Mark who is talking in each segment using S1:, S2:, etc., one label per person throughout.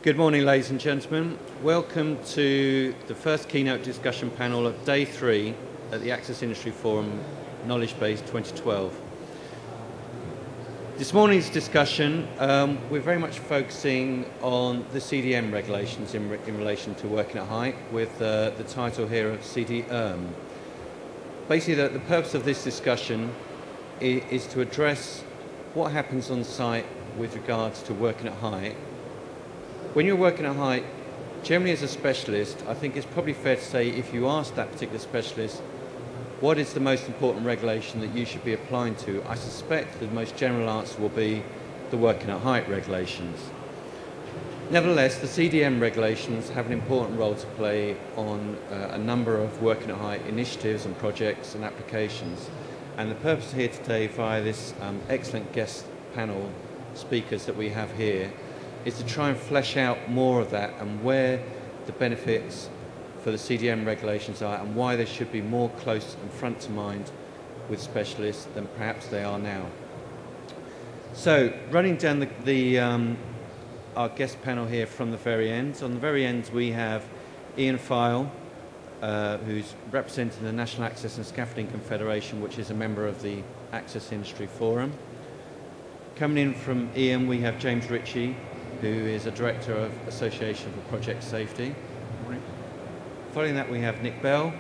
S1: Good morning, ladies and gentlemen. Welcome to the first keynote discussion panel of Day 3 at the Access Industry Forum Knowledge Base 2012. This morning's discussion, we're very much focusing on the CDM regulations in relation to working at height, with the title here of CDM. Basically, the purpose of this discussion is to address what happens on site with regards to working at height. When you're working at height, generally as a specialist, I think it's probably fair to say if you ask that particular specialist, what is the most important regulation that you should be applying to, I suspect the most general answer will be the working at height regulations. Nevertheless, the CDM regulations have an important role to play on a number of working at height initiatives and projects and applications. And the purpose here today, via this excellent guest panel speakers that we have here, is to try and flesh out more of that and where the benefits for the CDM regulations are and why they should be more close and front to mind with specialists than perhaps they are now. So, running down our guest panel here from the very end. On the very end we have Ian File, who's representing the National Access and Scaffolding Confederation, which is a member of the Access Industry Forum. Coming in from Ian we have James Ritchie, who is a Director of Association for Project Safety.
S2: Morning.
S1: Following that we have Nick Bell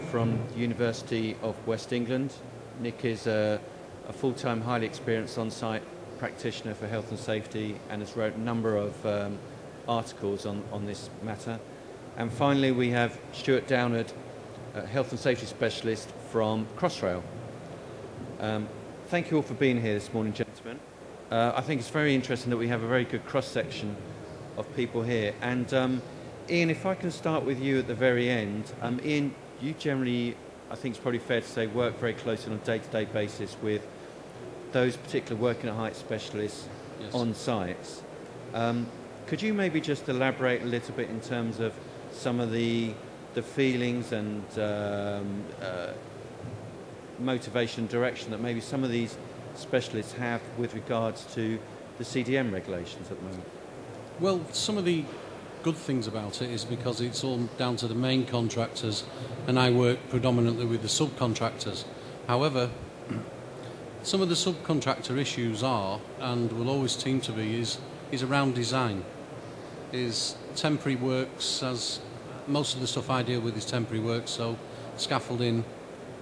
S1: from the University of West England. Nick is a full-time, highly experienced on-site practitioner for health and safety and has wrote a number of articles on this matter. And finally we have Stuart Downard, a health and safety specialist from Crossrail. Thank you all for being here this morning, gentlemen. I think it's very interesting that we have a very good cross-section of people here. And Ian, if I can start with you at the very end. Ian, you generally, I think it's probably fair to say, work very closely on a day-to-day basis with those particular working at height specialists on sites. Could you maybe just elaborate a little bit in terms of some of the feelings and motivation, direction that maybe some of these specialists have with regards to the CDM regulations at the moment?
S2: Well, some of the good things about it is because it's all down to the main contractors, and I work predominantly with the subcontractors. However, some of the subcontractor issues are, and will always seem to be, is around design. Is temporary works, as most of the stuff I deal with is temporary works, so scaffolding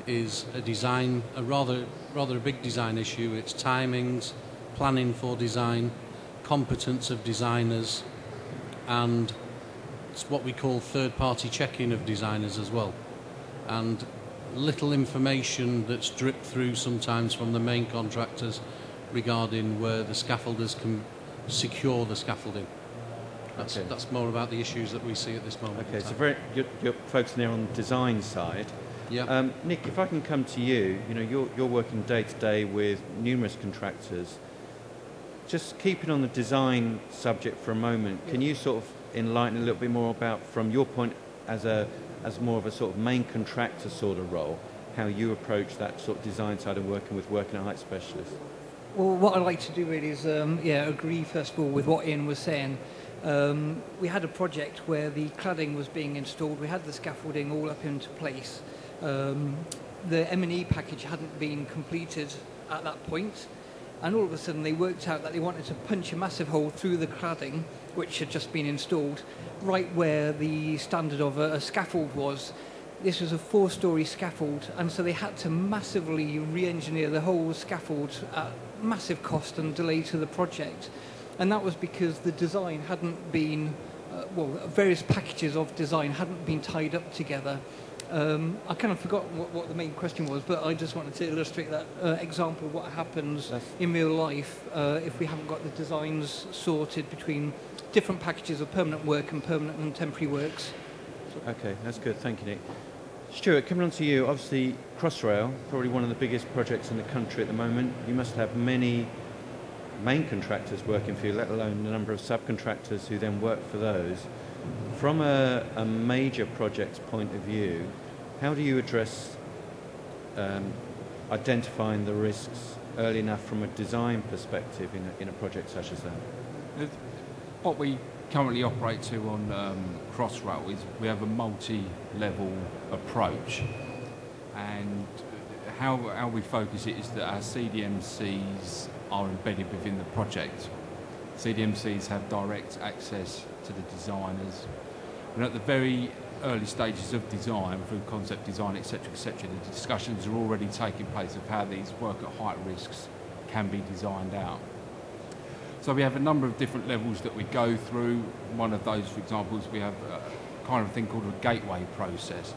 S2: is a rather a big design issue. It's timings, planning for design, competence of designers, and it's what we call third-party checking of designers as well. And little information that's dripped through sometimes from the main contractors regarding where the scaffolders can secure the scaffolding. That's more about the issues that we see at this moment.
S1: Okay, so you're focusing there on the design side.
S2: Yeah.
S1: Nick, if I can come to you, you're working day to day with numerous contractors. Just keeping on the design subject for a moment, can you sort of enlighten a little bit more about, from your point as more of a sort of main contractor sort of role, how you approach that sort of design side of working at height specialists?
S3: Well, what I'd like to do really is agree first of all with what Ian was saying. We had a project where the cladding was being installed. We had the scaffolding all up into place. The M&E package hadn't been completed at that point, and all of a sudden they worked out that they wanted to punch a massive hole through the cladding, which had just been installed, right where the standard of a scaffold was. This was a 4-storey scaffold, and so they had to massively re-engineer the whole scaffold at massive cost and delay to the project. And that was because the design hadn't been, various packages of design hadn't been tied up together. I kind of forgot what the main question was, but I just wanted to illustrate that example of what happens in real life if we haven't got the designs sorted between different packages of permanent work and permanent and temporary works.
S1: Okay, that's good. Thank you, Nick. Stuart, coming on to you, obviously Crossrail, probably one of the biggest projects in the country at the moment. You must have many main contractors working for you, let alone the number of subcontractors who then work for those. From a major project's point of view, how do you address identifying the risks early enough from a design perspective in a project such as that?
S4: What we currently operate to on Crossrail is we have a multi-level approach, and how we focus it is that our CDMCs are embedded within the project. CDMCs have direct access to the designers, and at the very early stages of design, through concept design, etc., the discussions are already taking place of how these work at height risks can be designed out. So we have a number of different levels that we go through. One of those, for example, is we have a kind of thing called a gateway process.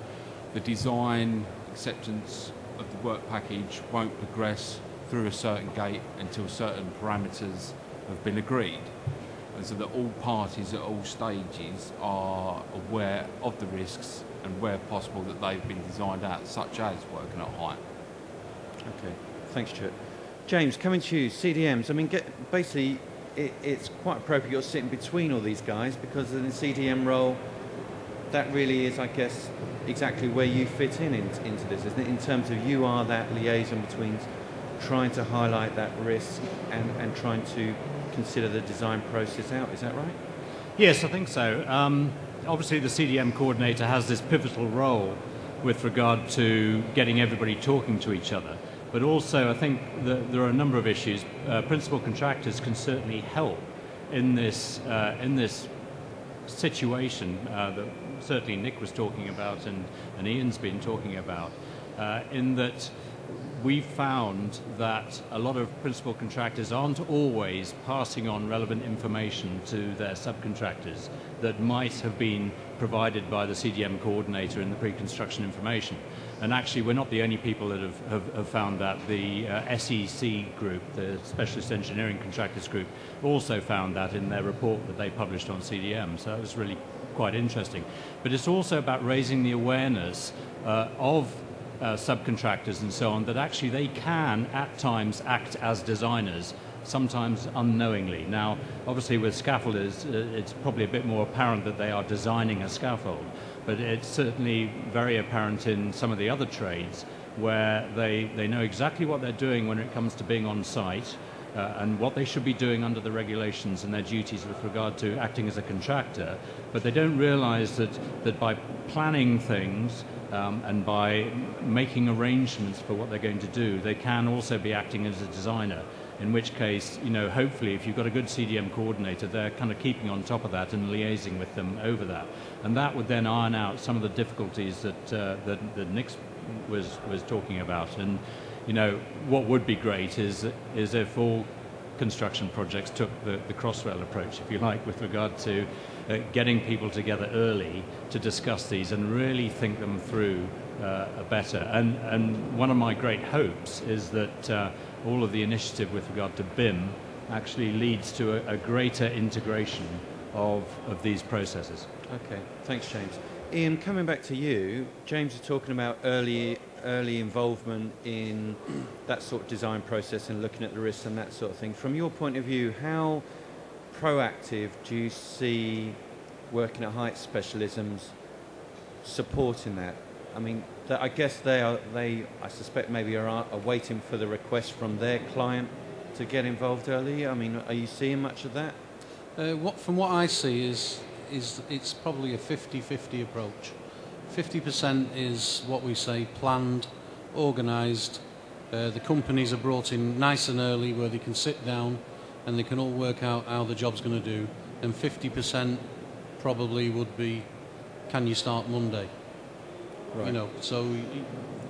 S4: The design acceptance of the work package won't progress through a certain gate until certain parameters have been agreed, and so that all parties at all stages are aware of the risks and where possible that they've been designed out, such as working at height.
S1: Okay, thanks, Stuart. James, coming to you, CDMs. I mean, basically, it's quite appropriate you're sitting between all these guys, because in the CDM role, that really is, I guess, exactly where you fit into this, isn't it? In terms of you are that liaison between trying to highlight that risk and trying to consider the design process out. Is that right?
S5: Yes, I think so. Obviously, the CDM coordinator has this pivotal role with regard to getting everybody talking to each other. But also, I think that there are a number of issues. Principal contractors can certainly help in this situation that certainly Nick was talking about and Ian's been talking about, in that we've found that a lot of principal contractors aren't always passing on relevant information to their subcontractors that might have been provided by the CDM coordinator in the pre-construction information. And actually, we're not the only people that have found that. The SEC group, the Specialist Engineering Contractors Group, also found that in their report that they published on CDM. So that was really quite interesting. But it's also about raising the awareness of subcontractors and so on, that actually they can at times act as designers, sometimes unknowingly. Now, obviously with scaffolders, it's probably a bit more apparent that they are designing a scaffold, but it's certainly very apparent in some of the other trades where they know exactly what they're doing when it comes to being on site, and what they should be doing under the regulations and their duties with regard to acting as a contractor, but they don't realize that by planning things and by making arrangements for what they're going to do, they can also be acting as a designer, in which case, you know, hopefully if you've got a good CDM coordinator, they're kind of keeping on top of that and liaising with them over that. And that would then iron out some of the difficulties that Nick was talking about. And you know, what would be great is if all construction projects took the Crossrail approach, if you like, with regard to getting people together early to discuss these and really think them through better. And one of my great hopes is that all of the initiative with regard to B.I.M actually leads to a greater integration of these processes.
S1: Okay, thanks, James. Ian, coming back to you, James is talking about early involvement in that sort of design process and looking at the risks and that sort of thing. From your point of view, how proactive do you see working at height specialisms supporting that? I mean, I guess I suspect maybe are waiting for the request from their client to get involved early. I mean, are you seeing much of that?
S2: From what I see is it's probably a 50-50 approach. 50% is what we say planned, organised. The companies are brought in nice and early where they can sit down and they can all work out how the job's going to do. And 50% probably would be, can you start Monday?
S1: Right.
S2: You know, so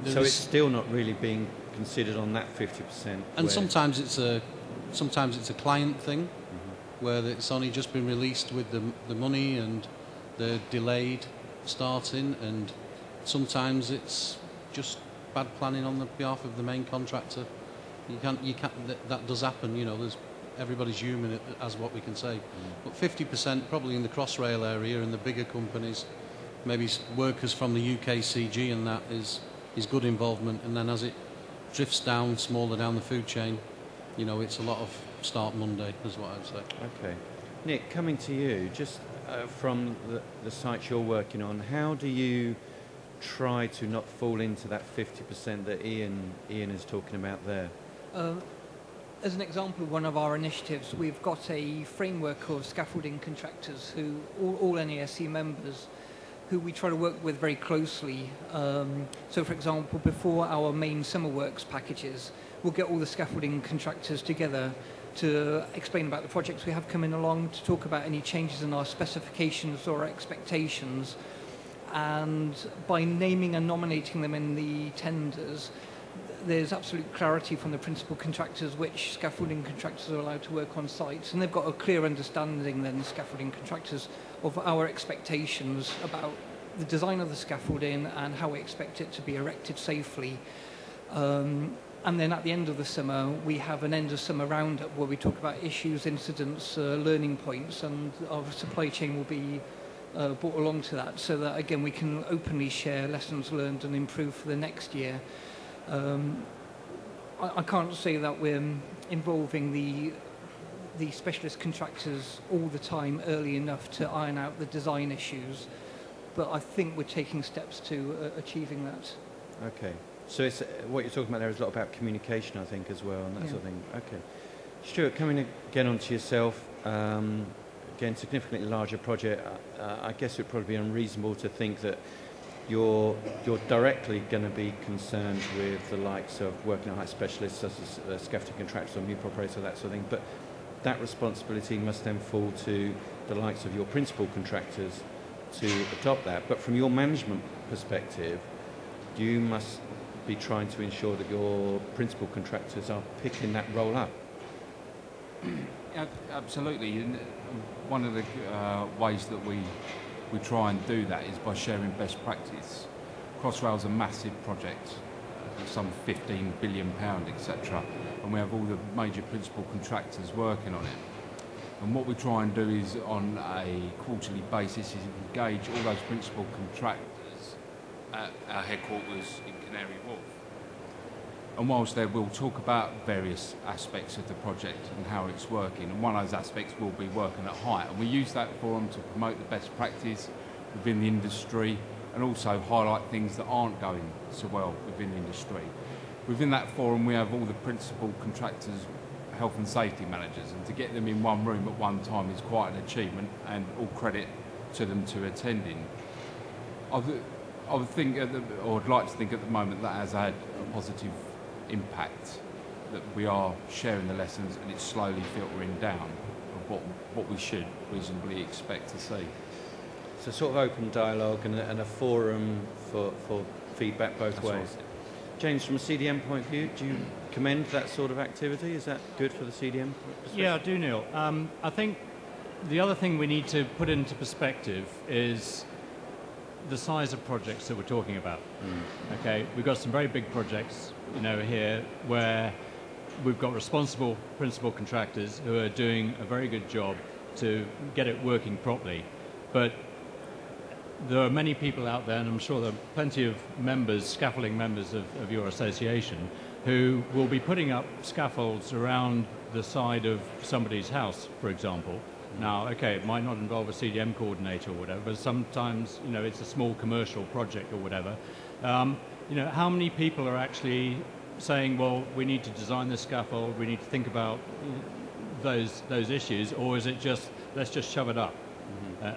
S1: it's still not really being considered on that 50%.
S2: And sometimes it's a client thing, where it's only just been released with the money and they're delayed starting, and sometimes it's just bad planning on the behalf of the main contractor. That does happen, you know. Everybody's human, as what we can say. But 50% probably in the Crossrail area and the bigger companies, maybe workers from the UKCG, and that is good involvement. And then as it drifts down, smaller down the food chain, you know, it's a lot of start Monday, is what I'd say.
S1: Okay. Nick, coming to you, just from the sites you're working on, how do you try to not fall into that 50% that Ian is talking about there?
S3: as an example of one of our initiatives, we've got a framework of scaffolding contractors who, all NASC members, who we try to work with very closely. So, for example, before our main summer works packages, we'll get all the scaffolding contractors together to explain about the projects we have coming along, to talk about any changes in our specifications or expectations. And by naming and nominating them in the tenders, there's absolute clarity from the principal contractors which scaffolding contractors are allowed to work on sites, and they've got a clear understanding then, the scaffolding contractors, of our expectations about the design of the scaffolding and how we expect it to be erected safely. And then at the end of the summer, we have an end of summer roundup where we talk about issues, incidents, learning points, and our supply chain will be brought along to that, so that again we can openly share lessons learned and improve for the next year. I can't say that we're involving the specialist contractors all the time early enough to iron out the design issues, but I think we're taking steps to achieving that.
S1: Okay. So it's, what you're talking about there is a lot about communication, I think, as well, and that sort of thing. Okay. Stuart, coming again onto yourself, again, significantly larger project, I guess it would probably be unreasonable to think that you're directly going to be concerned with the likes of working at height specialists, such as scaffolding contractors or new operators, that sort of thing, but that responsibility must then fall to the likes of your principal contractors to adopt that. But from your management perspective, you must be trying to ensure that your principal contractors are picking that role up.
S4: Yeah, absolutely. And one of the ways that we try and do that is by sharing best practice. Crossrail's a massive project, some £15 billion, etc. And we have all the major principal contractors working on it. And what we try and do is, on a quarterly basis, is engage all those principal contractors at our headquarters in Canary Wharf. And whilst there, we'll talk about various aspects of the project and how it's working, and one of those aspects will be working at height. And we use that forum to promote the best practice within the industry and also highlight things that aren't going so well within the industry. Within that forum, we have all the principal contractors, health and safety managers, and to get them in one room at one time is quite an achievement, and all credit to them to attending. I would think, or I'd like to think at the moment, that has had a positive impact, that we are sharing the lessons and it's slowly filtering down of what we should reasonably expect to see.
S1: So sort of open dialogue and a forum for feedback both
S4: That's
S1: ways.
S4: right.
S1: James, from a CDM point of view, do you commend that sort of activity? Is that good for the CDM?
S5: Yeah, I do, Neil. I think the other thing we need to put into perspective is the size of projects that we're talking about. Okay, we've got some very big projects, here where we've got responsible principal contractors who are doing a very good job to get it working properly. But there are many people out there, and I'm sure there are plenty of members, scaffolding members of your association, who will be putting up scaffolds around the side of somebody's house, for example. Now, okay, it might not involve a CDM coordinator or whatever, but sometimes, it's a small commercial project or whatever. How many people are actually saying, well, we need to design this scaffold, we need to think about those issues, or is it just, let's just shove it up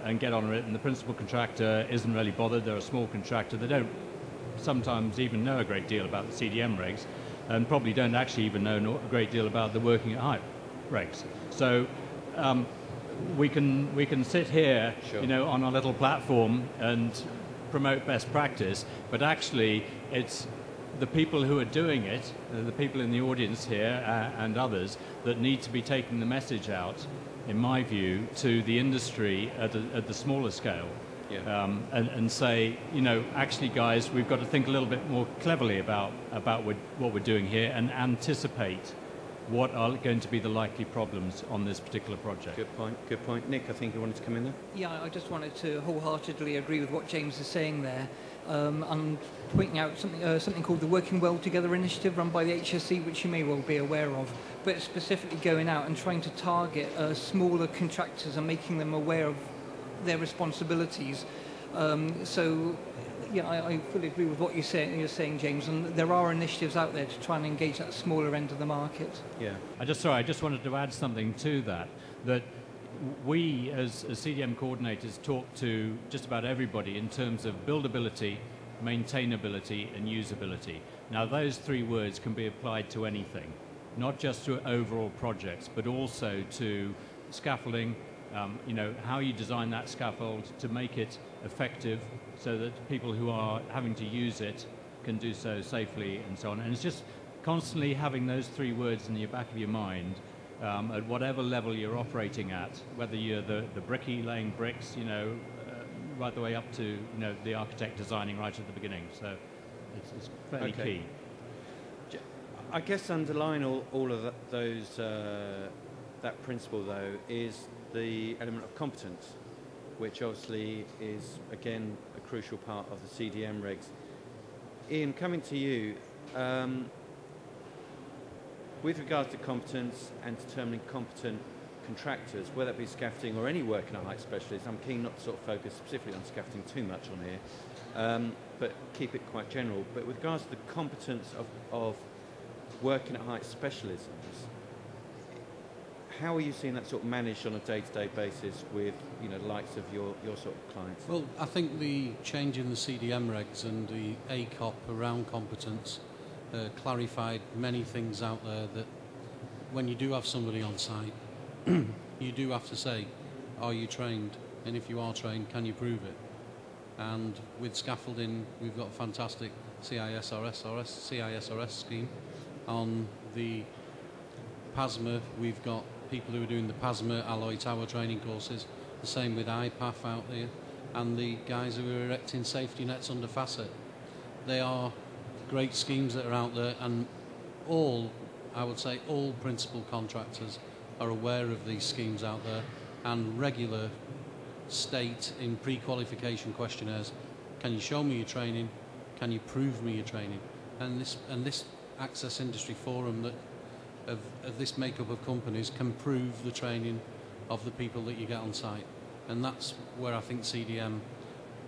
S5: and get on with it, and the principal contractor isn't really bothered, they're a small contractor, they don't sometimes even know a great deal about the CDM regs, and probably don't actually even know a great deal about the working at height regs. So we can sit here,
S1: Sure.
S5: On our little platform and promote best practice, but actually it's the people who are doing it, the people in the audience here and others, that need to be taking the message out, in my view, to the industry at the smaller scale.
S1: Yeah.
S5: And say, actually, guys, we've got to think a little bit more cleverly about what we're doing here and anticipate what are going to be the likely problems on this particular project.
S1: Good point. Nick, I think you wanted to come in there?
S3: Yeah, I just wanted to wholeheartedly agree with what James is saying there. I'm pointing out something called the Working Well Together initiative run by the HSC, which you may well be aware of, but specifically going out and trying to target smaller contractors and making them aware of their responsibilities. So, yeah, I fully agree with what you're saying, James, and there are initiatives out there to try and engage that smaller end of the market.
S1: Yeah.
S5: I just wanted to add something to that we as CDM coordinators talk to just about everybody in terms of buildability, maintainability and usability. Now those three words can be applied to anything, not just to overall projects, but also to scaffolding, how you design that scaffold to make it effective so that people who are having to use it can do so safely and so on. And it's just constantly having those three words in the back of your mind at whatever level you're operating at, whether you're the brickie laying bricks, right the way up to the architect designing right at the beginning. So it's fairly key.
S1: I guess underlying all of those that principle though is the element of competence, which obviously is again a crucial part of the CDM regs. Ian, coming to you, with regards to competence and determining competent contractors, whether it be scaffolding or any working at height specialist, I'm keen not to sort of focus specifically on scaffolding too much on here, but keep it quite general. But with regards to the competence of working at height specialisms, how are you seeing that sort of managed on a day-to-day basis with the likes of your sort of clients?
S2: Well, I think the change in the CDM regs and the ACOP around competence clarified many things out there, that when you do have somebody on site, you do have to say, are you trained? And if you are trained, can you prove it? And with scaffolding, we've got a fantastic CISRS scheme. On the PASMA, we've got people who are doing the PASMA alloy tower training courses, the same with IPAF out there, and the guys who are erecting safety nets under facet. They are great schemes that are out there, and I would say all principal contractors are aware of these schemes out there, and regular state in pre-qualification questionnaires, can you show me your training, can you prove me your training? And this Access Industry Forum that of this makeup of companies can prove the training of the people that you get on site. And that's where I think CDM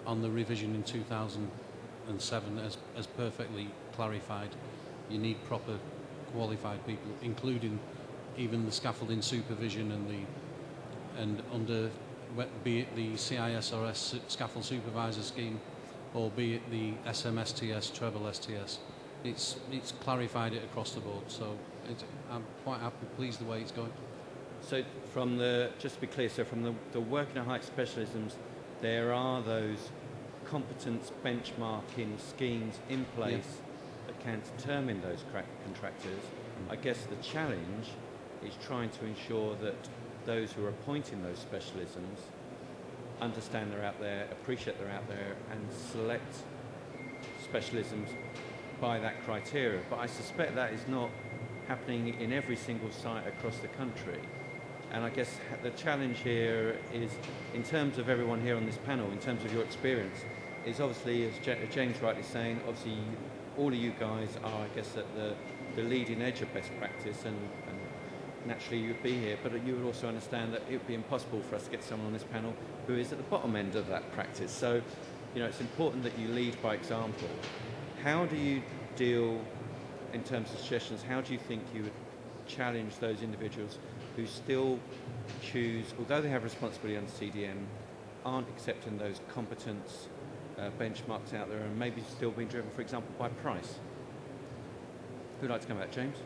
S2: on the revision in 2007 has perfectly clarified. You need proper qualified people, including even the scaffolding supervision and under, be it the CISRS scaffold supervisor scheme or be it the SMSTS treble STS. It's clarified it across the board, so I'm quite happy, pleased the way it's going.
S1: So just to be clear, so from the working at height specialisms, there are those competence benchmarking schemes in place that can determine those contractors. I guess the challenge is trying to ensure that those who are appointing those specialisms understand they're out there, appreciate they're out there, and select specialisms by that criteria. But I suspect that is not happening in every single site across the country. And I guess the challenge here is, in terms of everyone here on this panel, in terms of your experience, is obviously, as James rightly saying, obviously all of you guys are, I guess, at the leading edge of best practice, and naturally you'd be here, but you would also understand that it would be impossible for us to get someone on this panel who is at the bottom end of that practice. So, it's important that you lead by example. How do you deal, in terms of suggestions, how do you think you would challenge those individuals who still choose, although they have responsibility under CDM, aren't accepting those competence benchmarks out there and maybe still being driven, for example, by price? Who'd like to come back, James?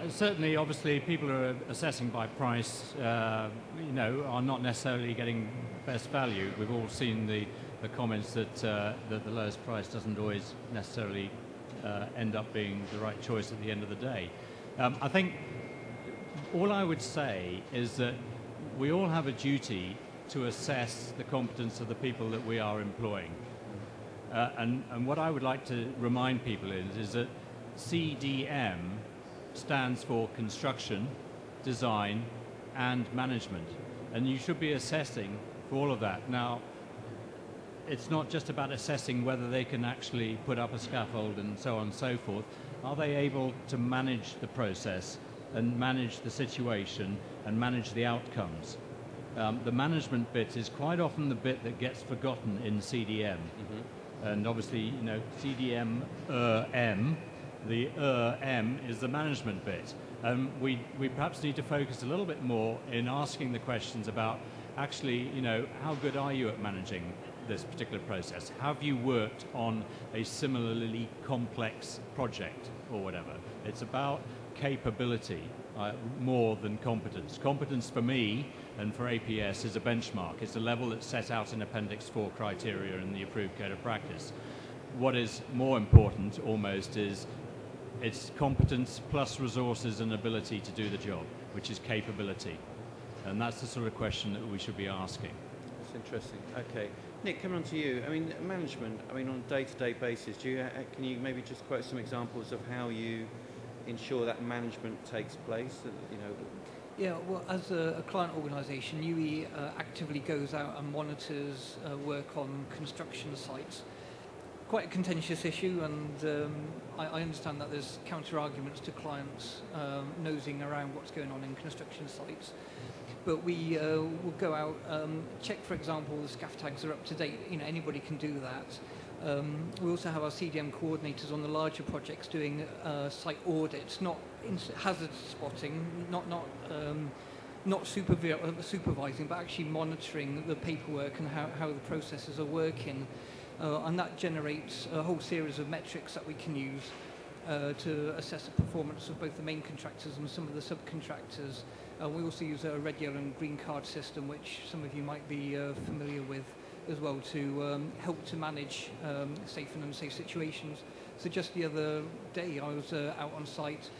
S5: Certainly, obviously, people who are assessing by price, are not necessarily getting best value. We've all seen the comments that the lowest price doesn't always necessarily end up being the right choice at the end of the day. I think all I would say is that we all have a duty to assess the competence of the people that we are employing. And what I would like to remind people is that CDM stands for construction, design, and management. And you should be assessing for all of that. Now, it's not just about assessing whether they can actually put up a scaffold and so on and so forth. Are they able to manage the process and manage the situation and manage the outcomes? the management bit is quite often the bit that gets forgotten in CDM. And obviously, you know, CDM M, the M is the management bit. We perhaps need to focus a little bit more in asking the questions about actually, you know, how good are you at managing this particular process? Have you worked on a similarly complex project or whatever? It's about capability more than competence. Competence for me and for APS is a benchmark. It's a level that's set out in Appendix 4 criteria in the approved code of practice. What is more important almost is it's competence plus resources and ability to do the job, which is capability. And that's the sort of question that we should be asking.
S1: That's interesting. Okay. Nick, coming on to you. I mean, management, I mean, on a day-to-day basis, can you maybe just quote some examples of how you ensure that management takes place? You know.
S3: Yeah, well, as a client organisation, UE actively goes out and monitors work on construction sites. Quite a contentious issue, and I understand that there's counter-arguments to clients nosing around what's going on in construction sites. But we will go out, check, for example, the scaff tags are up to date. You know, anybody can do that. We also have our CDM coordinators on the larger projects doing site audits, not hazard spotting, not supervising, but actually monitoring the paperwork and how the processes are working. And that generates a whole series of metrics that we can use to assess the performance of both the main contractors and some of the subcontractors. We also use a red, yellow and green card system, which some of you might be familiar with as well, to help to manage safe and unsafe situations. So just the other day I was out on site,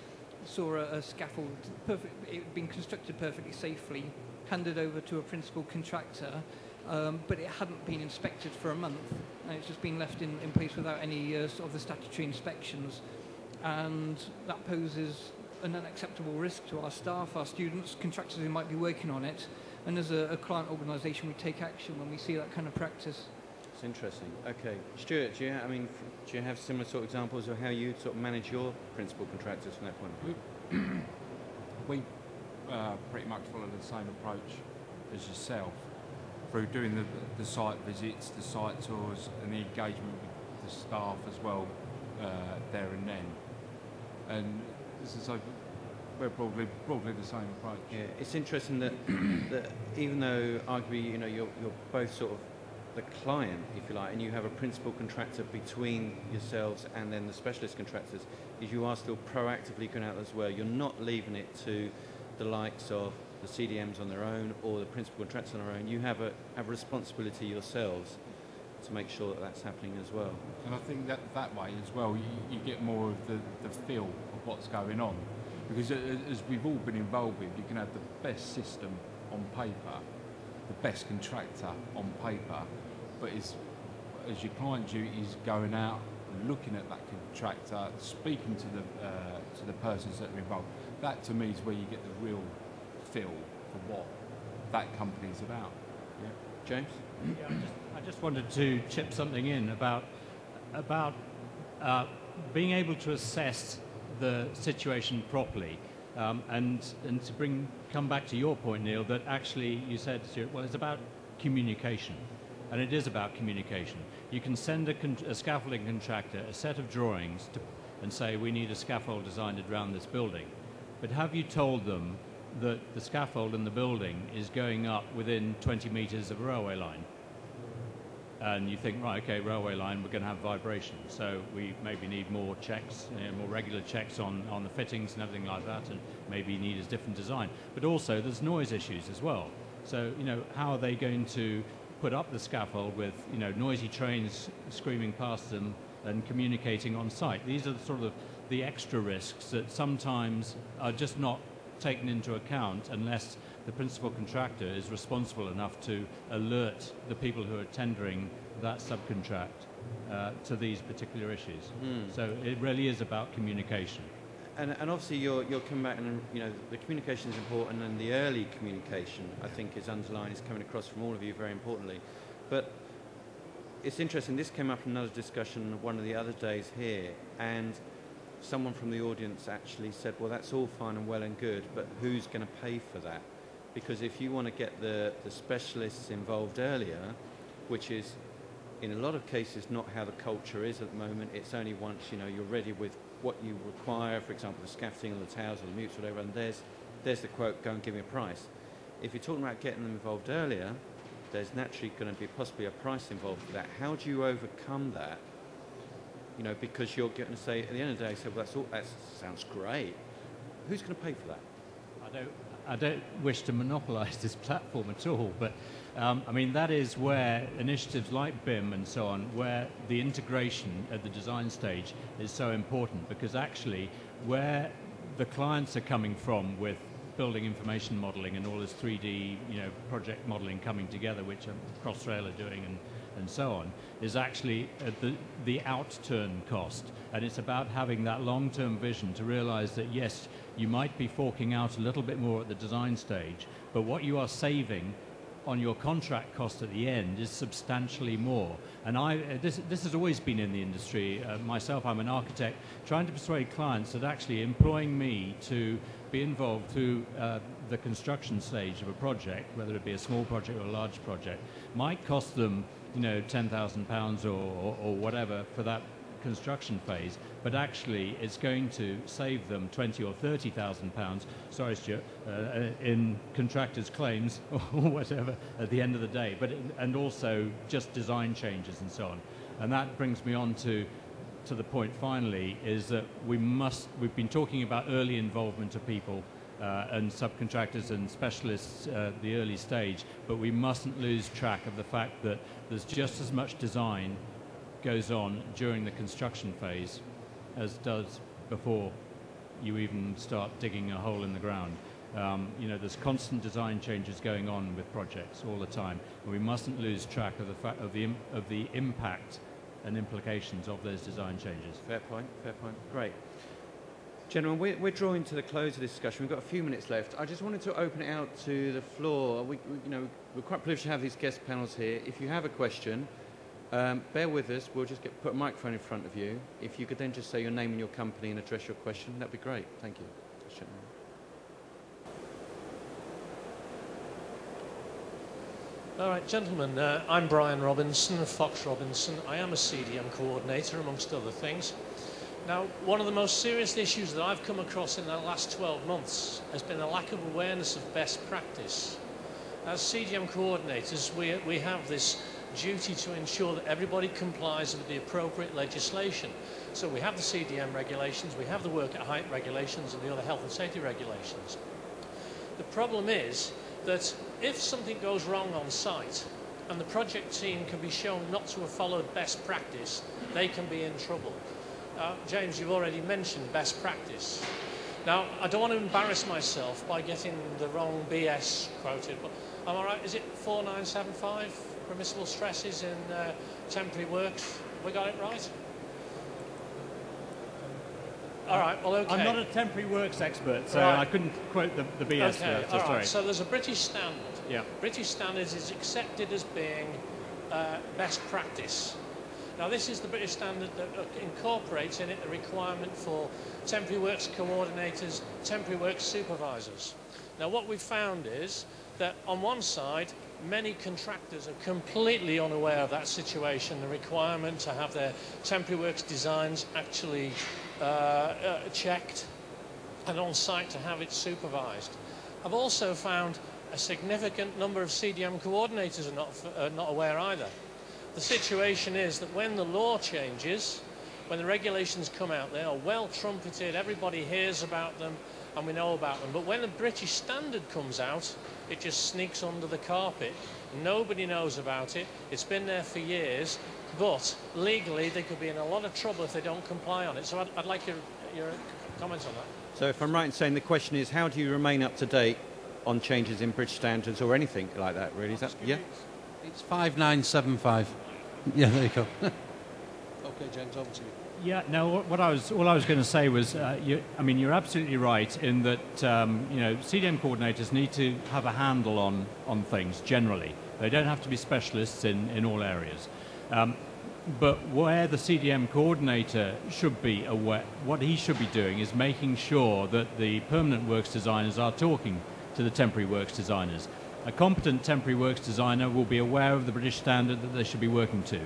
S3: saw a scaffold, it had been constructed perfectly safely, handed over to a principal contractor, but it hadn't been inspected for a month, and it's just been left in place without any sort of the statutory inspections. And that poses an unacceptable risk to our staff, our students, contractors who might be working on it. And as a client organisation, we take action when we see that kind of practice.
S1: It's interesting. Okay, Stuart, do you have similar sort of examples of how you sort of manage your principal contractors from that point of view?
S4: We pretty much follow the same approach as yourself through doing the site visits, the site tours, and the engagement with the staff as well there and then. And this is we're probably the same approach.
S1: Yeah, it's interesting that even though arguably, you know, you're both sort of the client, if you like, and you have a principal contractor between yourselves and then the specialist contractors, is you are still proactively going out as well. You're not leaving it to the likes of the CDMs on their own or the principal contractors on their own. You have a responsibility yourselves to make sure that that's happening as well.
S4: And I think that way as well, you get more of the feel of what's going on. Because as we've all been involved with, you can have the best system on paper, the best contractor on paper, but as your client duty is going out, looking at that contractor, speaking to the persons that are involved, that to me is where you get the real feel for what that company's about.
S1: Yeah. James?
S5: Yeah, I just wanted to chip something in about being able to assess the situation properly, and to come back to your point, Neil, that actually you said, Stuart, well, it's about communication, and it is about communication. You can send a scaffolding contractor a set of drawings and say, we need a scaffold designed around this building, but have you told them that the scaffold in the building is going up within 20 metres of a railway line? And you think, right, okay, railway line, we're going to have vibration, so we maybe need more checks, more regular checks on the fittings and everything like that, and maybe need a different design. But also there's noise issues as well. So, you know, how are they going to put up the scaffold with, you know, noisy trains screaming past them and communicating on site? These are sort of the extra risks that sometimes are just not taken into account unless the principal contractor is responsible enough to alert the people who are tendering that subcontract to these particular issues. So it really is about communication.
S1: And obviously you're coming back, and you know the communication is important, and the early communication, I think, is underlined, is coming across from all of you very importantly. But it's interesting, this came up in another discussion one of the other days here, and someone from the audience actually said, well, that's all fine and well and good, but who's going to pay for that? because if you want to get the specialists involved earlier, which is in a lot of cases not how the culture is at the moment, it's only once you're ready with what you require, for example, the scaffolding or the towers or the mutes, whatever, and there's the quote, go and give me a price. If you're talking about getting them involved earlier, there's naturally going to be possibly a price involved for that. How do you overcome that? Because you're going to say, at the end of the day, well, that sounds great. Who's going to pay for that?
S5: I don't wish to monopolise this platform at all, but I mean, that is where initiatives like B.I.M and so on, where the integration at the design stage is so important, because actually where the clients are coming from with building information modelling and all this 3D project modelling coming together, which Crossrail are doing and so on, is actually at the outturn cost. And it's about having that long-term vision to realise that, yes, you might be forking out a little bit more at the design stage, but what you are saving on your contract cost at the end is substantially more. And this has always been in the industry. Myself, I'm an architect, trying to persuade clients that actually employing me to be involved through the construction stage of a project, whether it be a small project or a large project, might cost them £10,000 or whatever for that construction phase, but actually it's going to save them £20,000 or £30,000, sorry Stuart, in contractors' claims or whatever at the end of the day, and also just design changes and so on. And that brings me on to the point finally, is that we've been talking about early involvement of people and subcontractors and specialists at the early stage, but we mustn't lose track of the fact that there's just as much design goes on during the construction phase as does before you even start digging a hole in the ground. There's constant design changes going on with projects all the time, and we mustn't lose track of the fact of the impact and implications of those design changes.
S1: Fair point, great. Gentlemen, we're drawing to the close of this discussion. We've got a few minutes left. I just wanted to open it out to the floor. We're quite privileged to have these guest panels here. If you have a question, bear with us. We'll just put a microphone in front of you. If you could then just say your name and your company and address your question, that'd be great. Thank you.
S6: All right, gentlemen, I'm Brian Robinson of Fox Robinson. I am a CDM coordinator, amongst other things. Now, one of the most serious issues that I've come across in the last 12 months has been a lack of awareness of best practice. As CDM coordinators, we have this duty to ensure that everybody complies with the appropriate legislation. So we have the CDM regulations, we have the work at height regulations and the other health and safety regulations. The problem is that if something goes wrong on site and the project team can be shown not to have followed best practice, they can be in trouble. James, you've already mentioned best practice. Now, I don't want to embarrass myself by getting the wrong BS quoted, but am I right? Is it 4975? Permissible stresses in temporary works. Have we got it right? All right, well, okay.
S5: I'm not a temporary works expert, so
S6: right.
S5: I couldn't quote the BS
S6: okay,
S5: there.
S6: All right. So there's a British standard.
S5: Yeah.
S6: British standards is accepted as being best practice. Now, this is the British standard that incorporates in it the requirement for temporary works coordinators, temporary works supervisors. Now, what we've found is that on one side, many contractors are completely unaware of that situation, the requirement to have their temporary works designs actually checked and on site to have it supervised. I've also found a significant number of CDM coordinators are not aware either. The situation is that when the law changes, when the regulations come out, they are well trumpeted, everybody hears about them and we know about them. But when the British standard comes out, it just sneaks under the carpet. Nobody knows about it. It's been there for years, but legally they could be in a lot of trouble if they don't comply on it. So I'd like your comments on that.
S1: So if I'm right in saying the question is, how do you remain up to date on changes in British standards or anything like that, really? Is that, yeah?
S2: It's 5975. Yeah, there you go. Okay, James, over to you.
S5: Yeah, no, all I was going to say was, you're absolutely right in that, CDM coordinators need to have a handle on things generally. They don't have to be specialists in all areas. But where the CDM coordinator should be aware, what he should be doing is making sure that the permanent works designers are talking to to the temporary works designers. A competent temporary works designer will be aware of the British standard that they should be working to,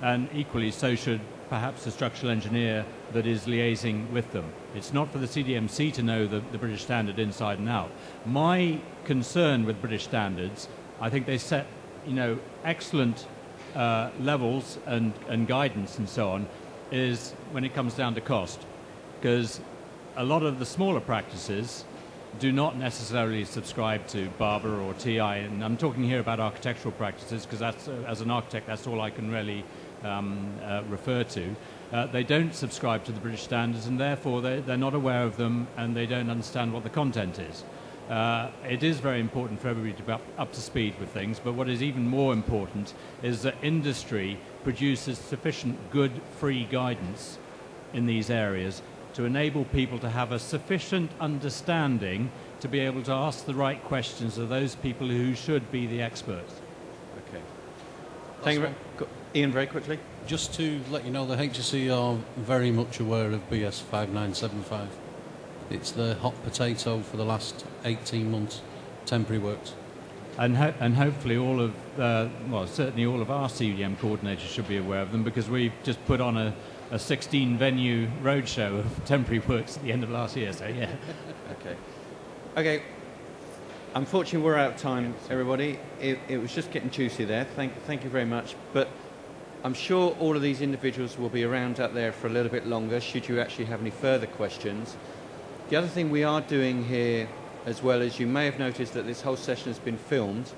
S5: and equally so should perhaps the structural engineer that is liaising with them. It's not for the CDMC to know the British standard inside and out. My concern with British standards, I think they set, you know, excellent levels and guidance and so on, is when it comes down to cost, because a lot of the smaller practices do not necessarily subscribe to Barber or TI, and I'm talking here about architectural practices because that's, as an architect, that's all I can really refer to. They don't subscribe to the British standards, and therefore they're not aware of them, and they don't understand what the content is. It is very important for everybody to be up to speed with things, but what is even more important is that industry produces sufficient good free guidance in these areas to enable people to have a sufficient understanding to be able to ask the right questions of those people who should be the experts.
S1: Okay. Thank you. Ian, very quickly.
S2: Just to let you know, the HSE are very much aware of BS 5975. It's the hot potato for the last 18 months, temporary works.
S5: And hopefully all of, well, certainly all of our CDM coordinators should be aware of them, because we've just put on a 16-venue roadshow of temporary works at the end of last year, so yeah.
S1: Okay. Unfortunately, we're out of time, everybody. It was just getting juicy there. Thank you very much. But I'm sure all of these individuals will be around out there for a little bit longer, should you actually have any further questions. The other thing we are doing here, as well as you may have noticed that this whole session has been filmed.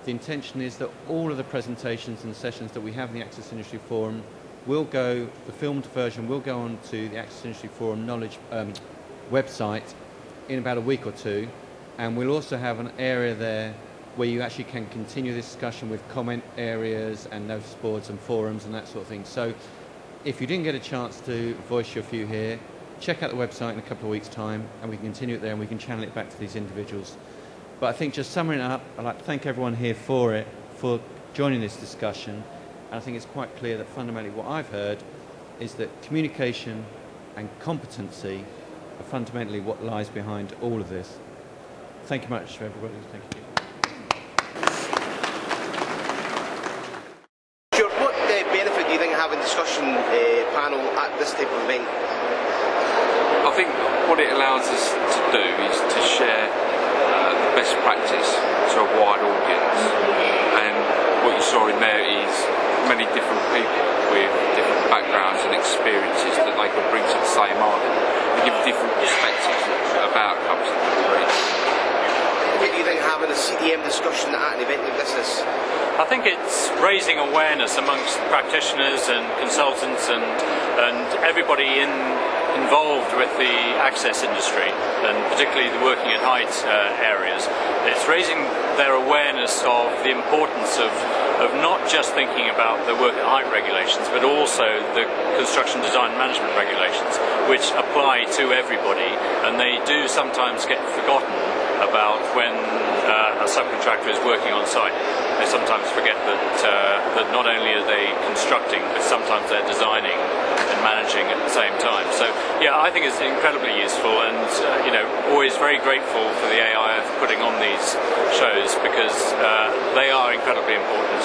S1: The intention is that all of the presentations and sessions that we have in the Access Industry Forum will go, the filmed version will go on to the Access Industry Forum knowledge website in about a week or two, and we'll also have an area there where you actually can continue this discussion with comment areas and notice boards and forums and that sort of thing. So if you didn't get a chance to voice your view here, check out the website in a couple of weeks' time, and we can continue it there and we can channel it back to these individuals. But I think, just summing it up, I'd like to thank everyone here for joining this discussion. And I think it's quite clear that fundamentally what I've heard is that communication and competency are fundamentally what lies behind all of this. Thank you much, everybody. Thank you.
S7: Sure. What benefit do you think having discussion panel at this type of event?
S8: I think what it allows us to do is to share the best practice to a wide audience, and what you saw in there is many different people with different backgrounds and experiences that they can bring to the same argument and give different perspectives about outcomes that we're in.
S7: What do you think having a CDM discussion at an event like this is?
S9: I think it's raising awareness amongst practitioners and consultants and everybody involved with the access industry, and particularly the working at height areas. It's raising their awareness of the importance of not just thinking about the work at height regulations, but also the construction design management regulations, which apply to everybody, and they do sometimes get forgotten about when a subcontractor is working on site. They sometimes forget that not only are they constructing, but sometimes they're designing and managing at the same time. So yeah, I think it's incredibly useful, and always very grateful for the AIF putting on these shows, because they are incredibly important